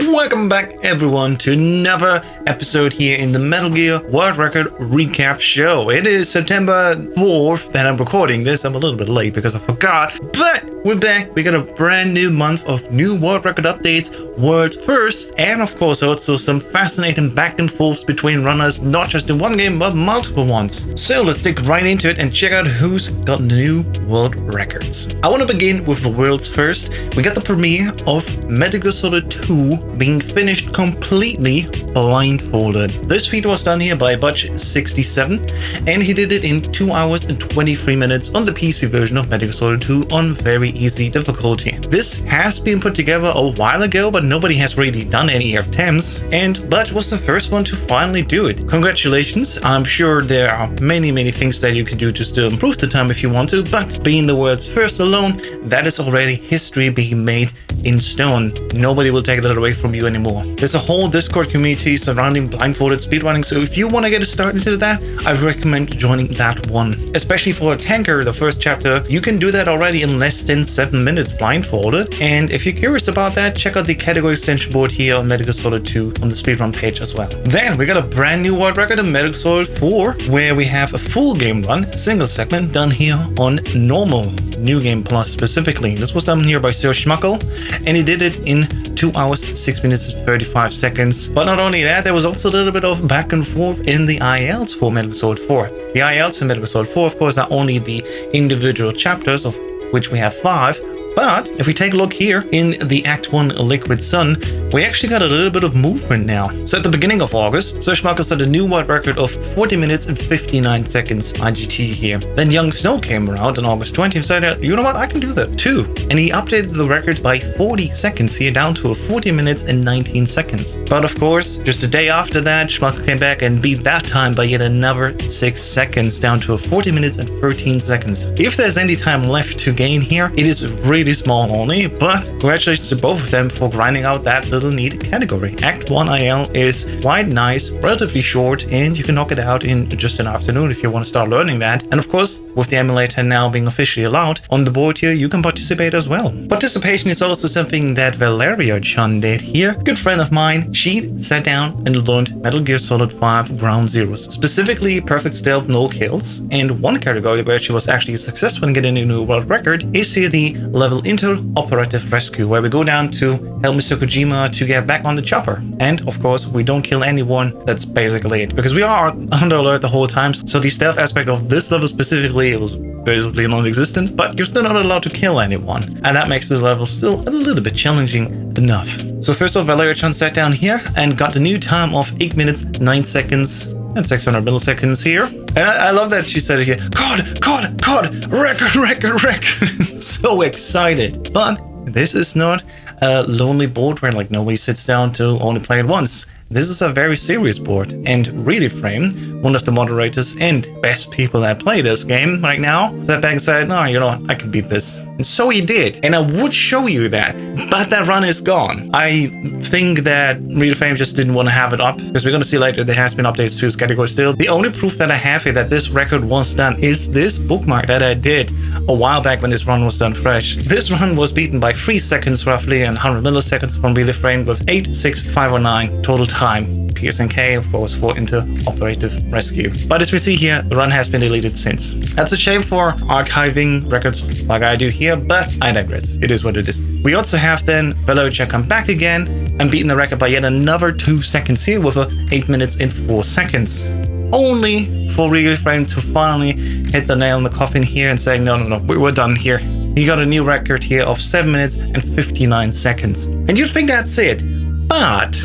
Welcome back everyone to another episode here in the Metal Gear World Record Recap Show. It is September 4th that I'm recording this. I'm a little bit late because I forgot, but we're back. We got a brand new month of new world record updates, world first, and of course also some fascinating back and forths between runners, not just in one game, but multiple ones. So let's dig right into it and check out who's got new world records. I want to begin with the world's first. We got the premiere of Metal Gear Solid 2 being finished completely blindfolded. This feat was done here by Budge67, and he did it in 2 hours and 23 minutes on the PC version of Metal Gear Solid 2 on very easy difficulty. This has been put together a while ago, but nobody has really done any attempts, and Budge was the first one to finally do it. Congratulations. I'm sure there are many things that you can do to still improve the time if you want to, but being the world's first alone, that is already history being made in stone. Nobody will take that away from you anymore. There's a whole Discord community surrounding blindfolded speedrunning, so if you want to get a start into that, I recommend joining that one. Especially for a tanker, the first chapter, you can do that already in less than 7 minutes blindfolded. And if you're curious about that, check out the category extension board here on Metal Gear Solid 2 on the speedrun page as well. Then we got a brand new world record in Metal Gear Solid 4, where we have a full game run, single segment, done here on normal, New Game Plus specifically. This was done here by Sir Schmuckle, and he did it in 2 hours, 6 minutes and 35 seconds. But not only that, there was also a little bit of back and forth in the ILs for Metal Gear Solid 4. The ILs in Metal Gear Solid 4, of course, are only the individual chapters, of which we have 5. But if we take a look here in the Act 1 Liquid Sun, we actually got a little bit of movement now. So at the beginning of August, Sir Schmuckle set a new world record of 40 minutes and 59 seconds IGT here. Then Young Snow came around on August 20th and said, you know what, I can do that too. And he updated the record by 40 seconds here, down to 40 minutes and 19 seconds. But of course, just a day after that, Schmuckle came back and beat that time by yet another 6 seconds, down to 40 minutes and 13 seconds. If there's any time left to gain here, it is really small only, but congratulations to both of them for grinding out that little neat category. Act 1 IL is quite nice, relatively short, and you can knock it out in just an afternoon if you want to start learning that. And of course, with the emulator now being officially allowed on the board here, you can participate as well. Participation is also something that Valeria-chan did here. Good friend of mine, she sat down and learned Metal Gear Solid 5 Ground Zeroes, specifically perfect stealth, no kills. And one category where she was actually successful in getting a new world record is here the level Inter-Operative Rescue, where we go down to help Mr. Kojima to get back on the chopper. And of course, we don't kill anyone. That's basically it, because we are under alert the whole time. So the stealth aspect of this level specifically, it was basically non-existent, but you're still not allowed to kill anyone. And that makes the level still a little bit challenging enough. So first off, Valeria-chan sat down here and got the new time of 8 minutes, 9 seconds, and 600 milliseconds here. And I love that she said it here. COD, record. So excited. But this is not a lonely board where like nobody sits down to only play it once. This is a very serious board, and Really Frame, one of the moderators and best people that play this game right now, sat back and said, no, you know what, I can beat this. And so he did, and I would show you that, but that run is gone. I think that Really Frame just didn't want to have it up, because we're going to see later there has been updates to his category still. The only proof that I have here that this record was done is this bookmark that I did a while back when this run was done fresh. This run was beaten by 3 seconds roughly and 100 milliseconds from Really Frame with 86509 total time. PSNK, of course, for Inter-Operative Rescue. But as we see here, the run has been deleted since. That's a shame for archiving records like I do here, but I digress. It is what it is. We also have then Valeria come back again and beaten the record by yet another 2 seconds here with 8 minutes and 4 seconds. Only for Really Frame to finally hit the nail in the coffin here and say, no, we're done here. He got a new record here of 7 minutes and 59 seconds. And you'd think that's it, but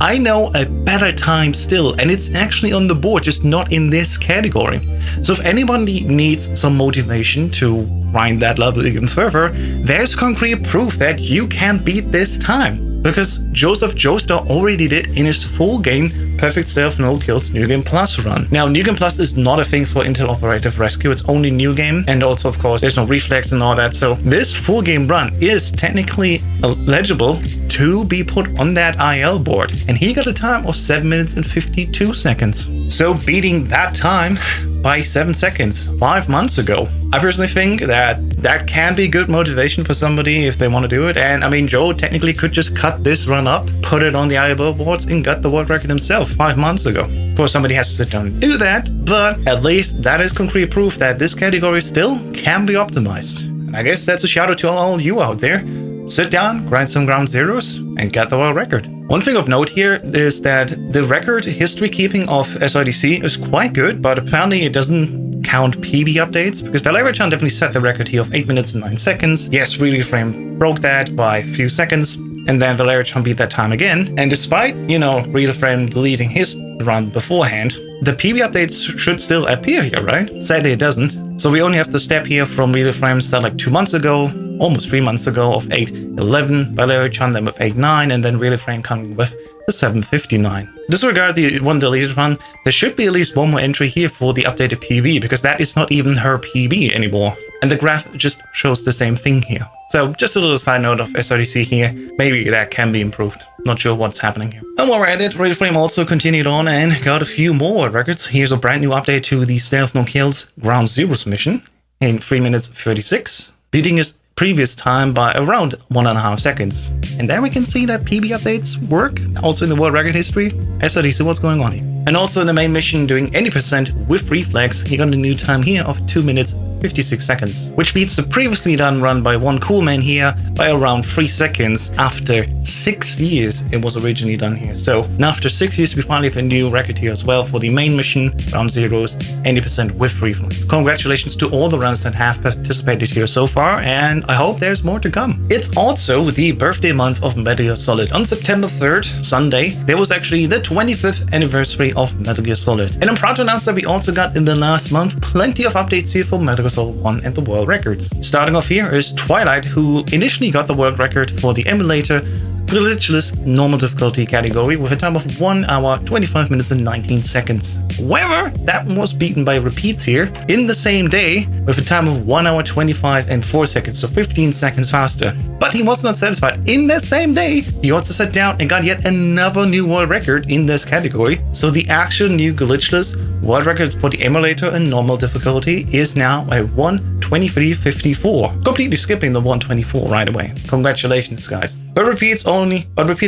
I know a better time still, and it's actually on the board, just not in this category. So if anybody needs some motivation to grind that level even further, there's concrete proof that you can beat this time. Because Joseph Joestar already did in his full game Perfect Stealth No Kills New Game Plus run. Now, New Game Plus is not a thing for Inter-Operative Rescue, it's only New Game, and also, of course, there's no reflex and all that, so this full game run is technically eligible to be put on that IL board, and he got a time of 7 minutes and 52 seconds. So beating that time by 7 seconds 5 months ago, I personally think that that can be good motivation for somebody if they want to do it. And I mean, Joe technically could just cut this run up, put it on the IABO boards, and got the world record himself 5 months ago. Of course, somebody has to sit down and do that, but at least that is concrete proof that this category still can be optimized. And I guess that's a shout out to all you out there. Sit down, grind some ground zeros, and get the world record. One thing of note here is that the record history keeping of SIDC is quite good, but apparently it doesn't count PB updates, because Valerian definitely set the record here of 8 minutes and 9 seconds. Yes, Realframe broke that by a few seconds, and then Valerian beat that time again. And despite, Realframe deleting his run beforehand, the PB updates should still appear here, right? Sadly, it doesn't. So we only have the step here from Realframe that like 2 months ago, almost 3 months ago, of 8:11, Valerian then with 8:9, and then Realframe coming with the 7:59. Disregard the one deleted one, there should be at least one more entry here for the updated PB, because that is not even her PB anymore. And the graph just shows the same thing here. So just a little side note of SRDC here, maybe that can be improved. Not sure what's happening here. And while we're at it, Realframe also continued on and got a few more records. Here's a brand new update to the Stealth No Kills Ground Zeroes mission in 3 minutes 36, beating his previous time by around 1.5 seconds. And there we can see that PB updates work. Also in the world record history, SRDC, what's going on here. And also in the main mission doing 80% with reflex, he got a new time here of 2 minutes 56 seconds, which beats the previously done run by one cool man here by around 3 seconds after 6 years it was originally done here. So now after 6 years we finally have a new record here as well for the main mission, Ground Zeroes, 80% with reflex. Congratulations to all the runners that have participated here so far, and I hope there's more to come. It's also the birthday month of Metal Gear Solid. On September 3rd, Sunday, there was actually the 25th anniversary of Metal Gear Solid. And I'm proud to announce that we also got in the last month plenty of updates here for Metal Gear Solid 1 and the world records. Starting off here is Twilight, who initially got the world record for the Emulator Glitchless Normal Difficulty category with a time of 1 hour, 25 minutes and 19 seconds. However, that was beaten by repeats here in the same day with a time of 1 hour, 25 and 4 seconds, so 15 seconds faster. But he was not satisfied. In the same day, he also sat down and got yet another new world record in this category. So the actual new Glitchless world record for the Emulator and normal difficulty is now a 1:23:54, completely skipping the 1:24 right away. Congratulations, guys. But repeats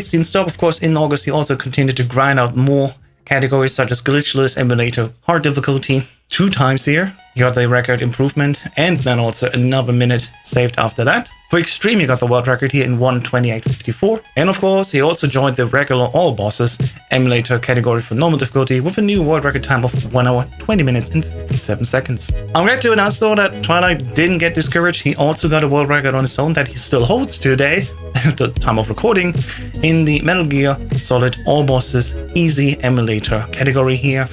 didn't stop. Of course, in August, he also continued to grind out more categories such as Glitchless, Emulator, hard difficulty. 2 times here, he got the record improvement, and then also another minute saved after that. For Extreme, he got the world record here in 1:28:54. And of course, he also joined the regular All Bosses Emulator category for normal difficulty with a new world record time of 1 hour, 20 minutes and 57 seconds. I'm glad to announce though that Twilight didn't get discouraged. He also got a world record on his own that he still holds today at the time of recording in the Metal Gear Solid All Bosses Easy Emulator category here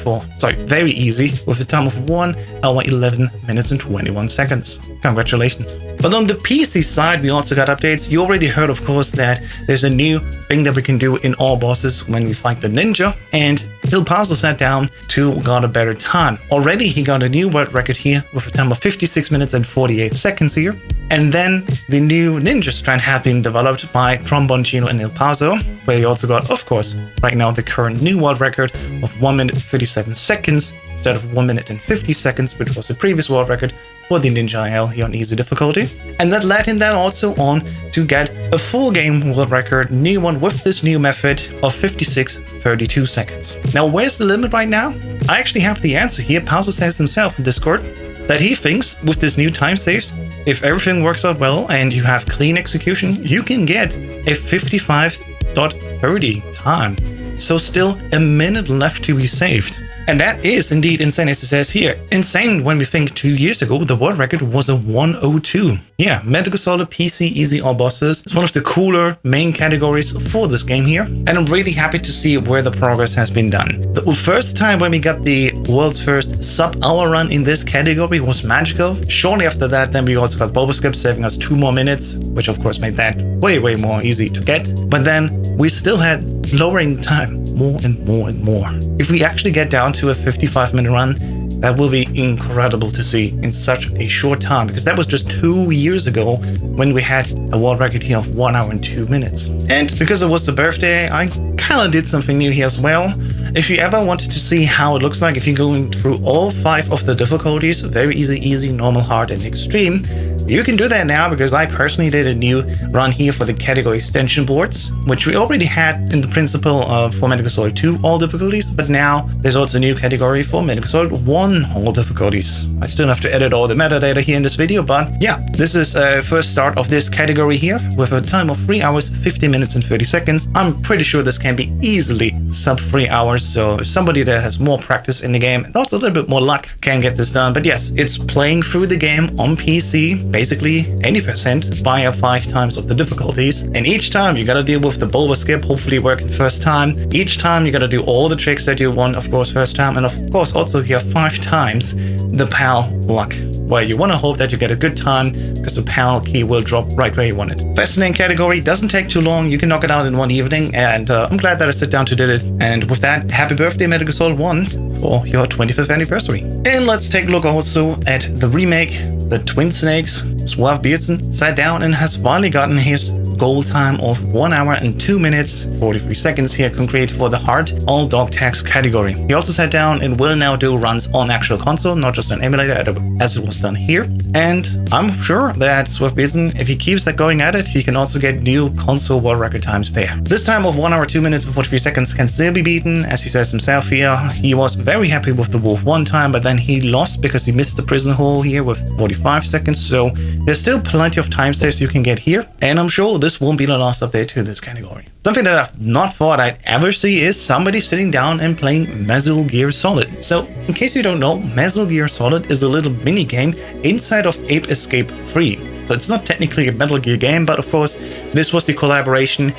very easy, with a time of 1 hour, 11 minutes and 21 seconds. Congratulations. But on the PC side, we also got updates. You already heard, of course, that there's a new thing that we can do in All Bosses when we fight the ninja, and Il Paso sat down to got a better time. Already he got a new world record here with a time of 56 minutes and 48 seconds here. And then the new ninja strand had been developed by Trombone Chino and Il Paso, where he also got, of course, right now the current new world record of 1 minute 37 seconds instead of 1 minute and 50 seconds, which was the previous world record for the Ninja IL here on easy difficulty. And that led him then also on to get a full game world record, new one with this new method of 56:32 seconds. Now, where's the limit right now? I actually have the answer here. Paso says himself in Discord that he thinks with this new time saves, if everything works out well and you have clean execution, you can get a 55:30 time. So still a minute left to be saved. And that is indeed insane, as it says here. Insane when we think 2 years ago, the world record was a 1:02. Yeah, Metal Gear Solid PC Easy All Bosses is one of the cooler main categories for this game here. And I'm really happy to see where the progress has been done. The first time when we got the world's first sub-hour run in this category was magical. Shortly after that, then we also got Boboskip saving us 2 more minutes, which of course made that way more easy to get. But then we still had lowering time more and more and more. If we actually get down to a 55-minute run, that will be incredible to see in such a short time, because that was just 2 years ago when we had a world record here of 1 hour and 2 minutes. And because it was the birthday, I kind of did something new here as well. If you ever wanted to see how it looks like if you're going through all 5 of the difficulties, very easy, normal, hard, and extreme, You can do that now because I personally did a new run here for the category extension boards, which we already had in the principle for MGS 2 All Difficulties, but now there's also a new category for MGS 1 All Difficulties. I still have to edit all the metadata here in this video, but yeah, this is a first start of this category here with a time of 3 hours, 15 minutes and 30 seconds. I'm pretty sure this can be easily sub 3 hours, so if somebody that has more practice in the game and also a little bit more luck can get this done. But yes, it's playing through the game on PC, basically any percent via 5 times of the difficulties, and each time you gotta deal with the boulder skip, hopefully working first time. Each time you gotta do all the tricks that you want, of course, first time, and of course also here 5 times the PAL luck, where you want to hope that you get a good time because the PAL key will drop right where you want it. PSNK category doesn't take too long, you can knock it out in one evening, and I'm glad that I sat down to do it. And with that, happy birthday MGS 1 for your 25th anniversary. And let's take a look also at the remake. The Twin Snakes, Suave Beardson, sat down and has finally gotten his goal time of 1 hour and 2 minutes 43 seconds here concrete for the hard all Dogtags category. He also sat down and will now do runs on actual console, not just on emulator as it was done here. And I'm sure that Suave Beardson, if he keeps that going at it, he can also get new console world record times there. This time of 1 hour 2 minutes and 43 seconds can still be beaten, as he says himself here. He was very happy with the Wolf 1 time, but then he lost because he missed the prison hole here with 45 seconds. So there's still plenty of time saves you can get here, and I'm sure this won't be the last update to this category. Something that I've not thought I'd ever see is somebody sitting down and playing Mesal Gear Solid. So in case you don't know, Mesal Gear Solid is a little mini game inside of Ape Escape 3. So it's not technically a Metal Gear game, but of course this was the collaboration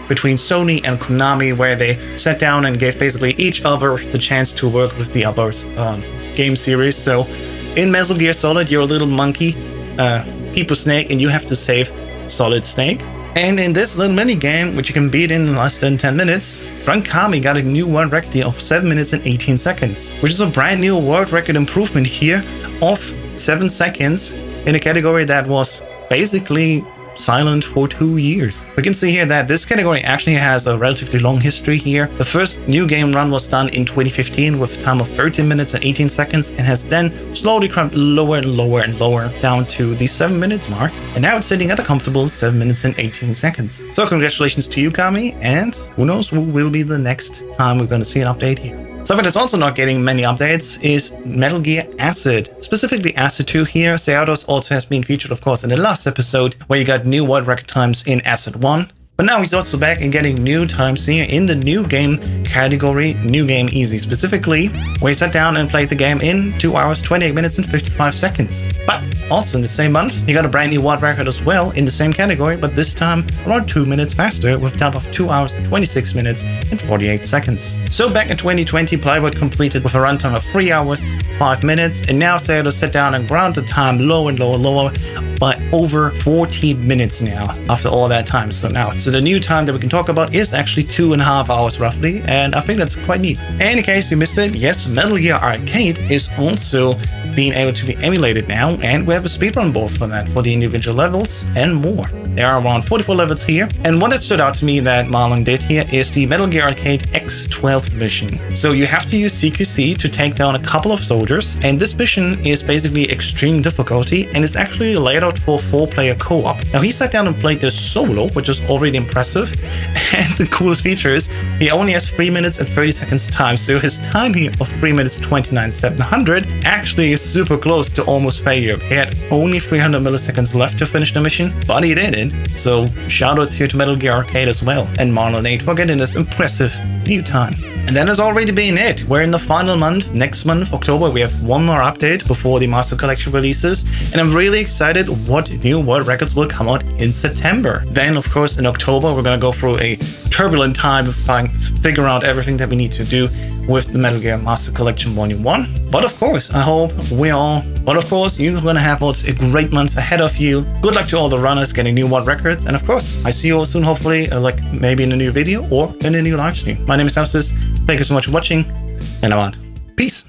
between Sony and Konami, where they sat down and gave basically each other the chance to work with the other's game series. So in Mesal Gear Solid, you're a little monkey, People Snake, and you have to save Solid Snake. And in this little mini game, which you can beat in less than 10 minutes, Kami got a new world record of 7 minutes and 18 seconds, which is a brand new world record improvement here of 7 seconds in a category that was basically silent for 2 years. We can see here that this category actually has a relatively long history here. The first new game run was done in 2015 with a time of 13 minutes and 18 seconds and has then slowly climbed lower and lower and lower down to the 7 minutes mark, and now it's sitting at a comfortable 7 minutes and 18 seconds. So congratulations to you, Kami, and who knows who will be the next time we're going to see an update here. Something that's also not getting many updates is Metal Gear Acid, specifically Acid 2 here. Seados also has been featured, of course, in the last episode, where you got new world record times in Acid 1. But now he's also back and getting new times here in the new game category, New Game Easy, specifically, where he sat down and played the game in 2 hours, 28 minutes and 55 seconds. But also in the same month, he got a brand new world record as well in the same category, but this time around 2 minutes faster with a time of 2 hours, 26 minutes and 48 seconds. So back in 2020, Plywood completed with a runtime of 3 hours, 5 minutes, and now Seados sat down and ground the time lower and lower and lower by over 40 minutes now after all that time. So the new time that we can talk about is actually 2.5 hours roughly, and I think that's quite neat. And in case you missed it, yes, Metal Gear Arcade is also being able to be emulated now, and we have a speedrun board for that, for the individual levels and more. There are around 44 levels here, and one that stood out to me that Marlon did here is the Metal Gear Arcade X12 mission. So you have to use CQC to take down a couple of soldiers, and this mission is basically extreme difficulty, and it's actually laid out for 4-player co-op. Now he sat down and played this solo, which is already impressive, and the coolest feature is he only has 3 minutes and 30 seconds time, so his time here of 3 minutes 29,700 actually is super close to almost failure. He had only 300 milliseconds left to finish the mission, but he did it. So shoutouts here to Metal Gear Arcade as well, and Marlon 8 for getting this impressive new time. And that has already been it. We're in the final month. Next month, October, we have one more update before the Master Collection releases, and I'm really excited what new world records will come out in September. Then, of course, in October, we're gonna go through a turbulent time of figure out everything that we need to do with the Metal Gear Master Collection Volume 1. But of course, I hope you're gonna have a great month ahead of you. Good luck to all the runners getting new world records, and of course, I see you all soon, hopefully, like maybe in a new video or in a new live stream. My name is Houses. Thank you so much for watching, and I'm out. Peace.